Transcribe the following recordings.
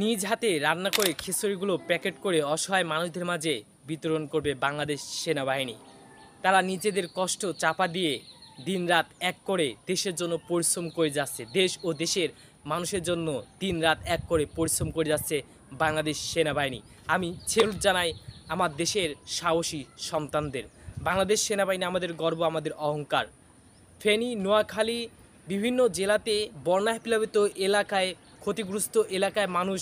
নিজ হাতে রান্না করে খিচুড়িগুলো প্যাকেট করে অসহায় মানুষদের মাঝে বিতরণ করবে বাংলাদেশ সেনাবাহিনী। তারা নিজেদের কষ্ট চাপা দিয়ে দিনরাত এক করে দেশের জন্য পরিশ্রম করে যাচ্ছে। দেশ ও দেশের মানুষের জন্য দিনরাত এক করে পরিশ্রম করে যাচ্ছে বাংলাদেশ সেনাবাহিনী। আমি সেলুট জানাই আমার দেশের সাহসী সন্তানদের। বাংলাদেশ সেনাবাহিনী আমাদের গর্ব, আমাদের অহংকার। ফেনী, নোয়াখালী বিভিন্ন জেলাতে বন্যায় প্লাবিত এলাকায়, ক্ষতিগ্রস্ত এলাকায় মানুষ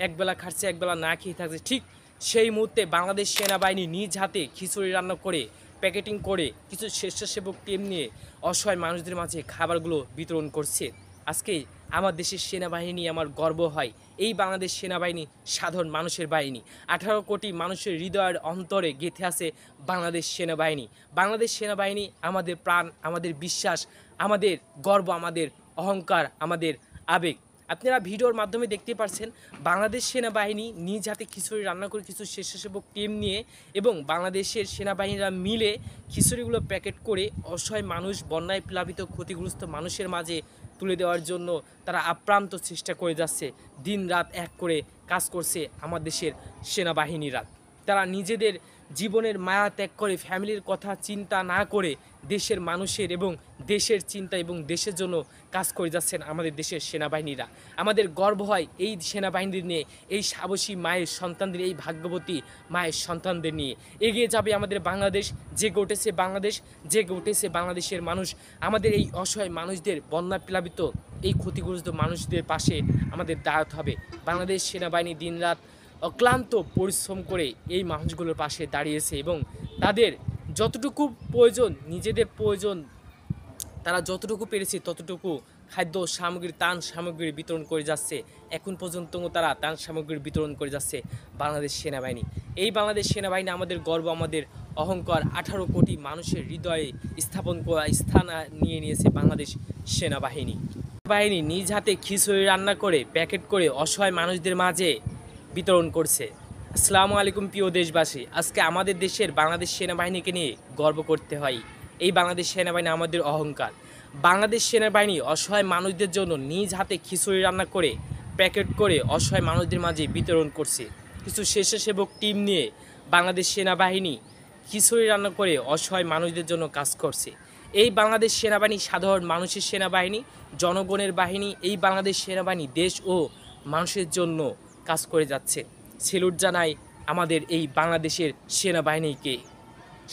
একবেলা খাচ্ছে, একবেলা না খেয়ে থাকছে। ঠিক সেই মুহূর্তে বাংলাদেশ সেনাবাহিনী নিজ হাতে খিচুড়ি রান্না করে প্যাকেটিং করে কিছু স্বেচ্ছাসেবক টিম নিয়ে অসহায় মানুষদের মাঝে খাবারগুলো বিতরণ করছে। আজকে আমার দেশের সেনাবাহিনী আমার গর্ব হয়। এই বাংলাদেশ সেনাবাহিনী সাধারণ মানুষের বাহিনী। 18 কোটি মানুষের হৃদয়ের অন্তরে গেঁথে আছে বাংলাদেশ সেনাবাহিনী। বাংলাদেশ সেনাবাহিনী আমাদের প্রাণ, আমাদের বিশ্বাস, আমাদের গর্ব, আমাদের অহংকার, আমাদের আবেগ। আপনারা ভিডিওর মাধ্যমে দেখতে পাচ্ছেন বাংলাদেশ সেনাবাহিনী নিজ হাতে খিচুড়ি রান্না করে কিছু স্বেচ্ছাসেবক টিম নিয়ে এবং বাংলাদেশের সেনাবাহিনীরা মিলে খিচুড়িগুলো প্যাকেট করে অসহায় মানুষ, বন্যায় প্লাবিত ক্ষতিগ্রস্ত মানুষের মাঝে তুলে দেওয়ার জন্য তারা আপ্রান্ত চেষ্টা করে যাচ্ছে। দিন রাত এক করে কাজ করছে আমার দেশের সেনাবাহিনীরা। তারা নিজেদের জীবনের মায়া ত্যাগ করে, ফ্যামিলির কথা চিন্তা না করে দেশের মানুষের এবং দেশের চিন্তা এবং দেশের জন্য কাজ করে যাচ্ছেন আমাদের দেশের সেনাবাহিনীরা। আমাদের গর্ব হয় এই সেনাবাহিনীর নিয়ে, এই সাহসী মায়ের সন্তানদের, এই ভাগ্যবতী মায়ের সন্তানদের নিয়ে। এগিয়ে যাবে আমাদের বাংলাদেশ, জেগে উঠেছে বাংলাদেশ, জেগে উঠেছে বাংলাদেশের মানুষ। আমাদের এই অসহায় মানুষদের, বন্যা প্লাবিত এই ক্ষতিগ্রস্ত মানুষদের পাশে আমাদের দাঁড়াতে হবে। বাংলাদেশ সেনাবাহিনী দিনরাত অক্লান্ত পরিশ্রম করে এই মানুষগুলোর পাশে দাঁড়িয়েছে এবং তাদের যতটুকু প্রয়োজন, নিজেদের প্রয়োজন, তারা যতটুকু পেরেছে ততটুকু খাদ্য সামগ্রী, ত্রাণ সামগ্রী বিতরণ করে যাচ্ছে। এখন পর্যন্ত তারা ত্রাণ সামগ্রী বিতরণ করে যাচ্ছে বাংলাদেশ সেনাবাহিনী। এই বাংলাদেশ সেনাবাহিনী আমাদের গর্ব, আমাদের অহংকার। 18 কোটি মানুষের হৃদয়ে স্থান নিয়ে নিয়েছে বাংলাদেশ সেনাবাহিনী। বাহিনী নিজ হাতে খিচুড়ি রান্না করে প্যাকেট করে অসহায় মানুষদের মাঝে বিতরণ করছে। আসসালামু আলাইকুম প্রিয় দেশবাসী, আজকে আমাদের দেশের বাংলাদেশ সেনাবাহিনীকে নিয়ে গর্ব করতে হয়। এই বাংলাদেশ সেনাবাহিনী আমাদের অহংকার। বাংলাদেশ সেনাবাহিনী অসহায় মানুষদের জন্য নিজ হাতে খিচুড়ি রান্না করে প্যাকেট করে অসহায় মানুষদের মাঝে বিতরণ করছে। কিছু স্বেচ্ছাসেবক টিম নিয়ে বাংলাদেশ সেনাবাহিনী খিচুড়ি রান্না করে অসহায় মানুষদের জন্য কাজ করছে। এই বাংলাদেশ সেনাবাহিনী সাধারণ মানুষের সেনাবাহিনী, জনগণের বাহিনী। এই বাংলাদেশ সেনাবাহিনী দেশ ও মানুষের জন্য কাজ করে যাচ্ছে। সেলুট জানাই আমাদের এই বাংলাদেশের সেনাবাহিনীকে,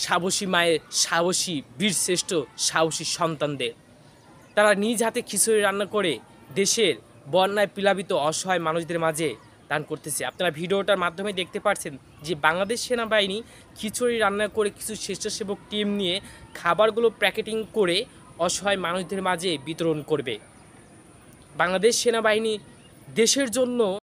সাহসী মায়ের, সাহসী বীরশ্রেষ্ঠ সাহসী সন্তানদের। তারা নিজ হাতে খিচুড়ি রান্না করে দেশের বন্যায় প্লাবিত অসহায় মানুষদের মাঝে দান করতেছে। আপনারা ভিডিওটার মাধ্যমে দেখতে পাচ্ছেন যে বাংলাদেশ সেনাবাহিনী খিচুড়ি রান্না করে কিছু স্বেচ্ছাসেবক টিম নিয়ে খাবারগুলো প্যাকেটিং করে অসহায় মানুষদের মাঝে বিতরণ করবে। বাংলাদেশ সেনাবাহিনী দেশের জন্য